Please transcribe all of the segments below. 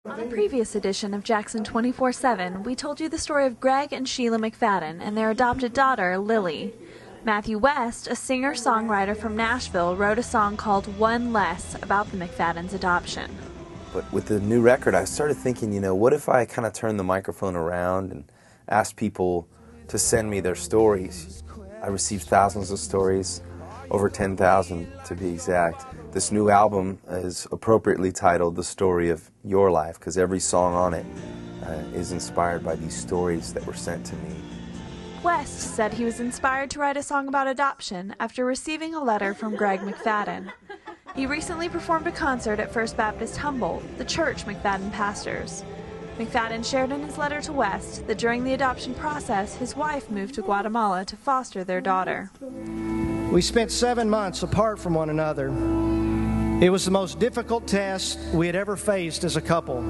On a previous edition of Jackson 24/7, we told you the story of Greg and Sheila McFadden and their adopted daughter, Lily. Matthew West, a singer-songwriter from Nashville, wrote a song called One Less about the McFaddens' adoption. But with the new record, I started thinking, what if I kind of turned the microphone around and asked people to send me their stories? I received thousands of stories, over 10,000 to be exact. This new album is appropriately titled The Story of Your Life, because every song on it is inspired by these stories that were sent to me. West said he was inspired to write a song about adoption after receiving a letter from Greg McFadden. He recently performed a concert at First Baptist Humboldt, the church McFadden pastors. McFadden shared in his letter to West that during the adoption process, his wife moved to Guatemala to foster their daughter. We spent 7 months apart from one another. It was the most difficult test we had ever faced as a couple.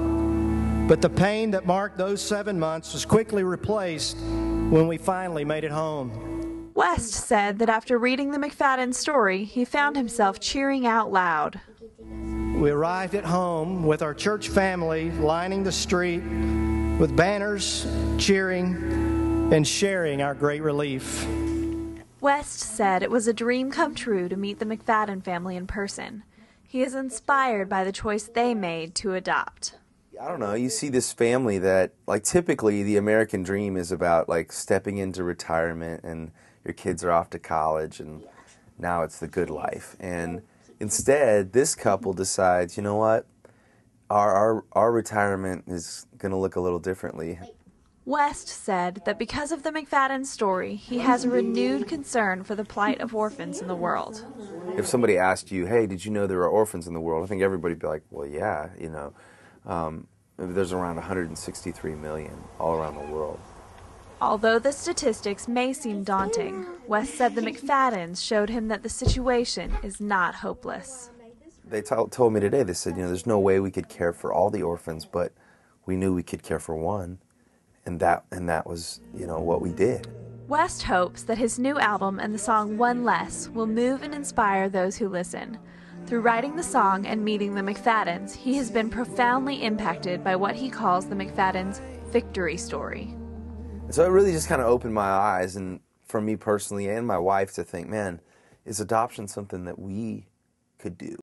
But the pain that marked those 7 months was quickly replaced when we finally made it home. West said that after reading the McFadden story, he found himself cheering out loud. We arrived at home with our church family lining the street with banners, cheering, and sharing our great relief. West said it was a dream come true to meet the McFadden family in person. He is inspired by the choice they made to adopt. I don't know, you see this family that, typically the American dream is about, stepping into retirement and your kids are off to college and now it's the good life. And instead, this couple decides, you know what, our retirement is going to look a little differently. West said that because of the McFadden story, he has a renewed concern for the plight of orphans in the world. If somebody asked you, hey, did you know there are orphans in the world? I think everybody would be like, well, yeah, there's around 163 million all around the world. Although the statistics may seem daunting, West said the McFaddens showed him that the situation is not hopeless. They told me today, they said, there's no way we could care for all the orphans, but we knew we could care for one. And that was, what we did. West hopes that his new album and the song One Less will move and inspire those who listen. Through writing the song and meeting the McFaddens, he has been profoundly impacted by what he calls the McFaddens' victory story. So it really just kind of opened my eyes, and for me personally and my wife to think, man, is adoption something that we could do?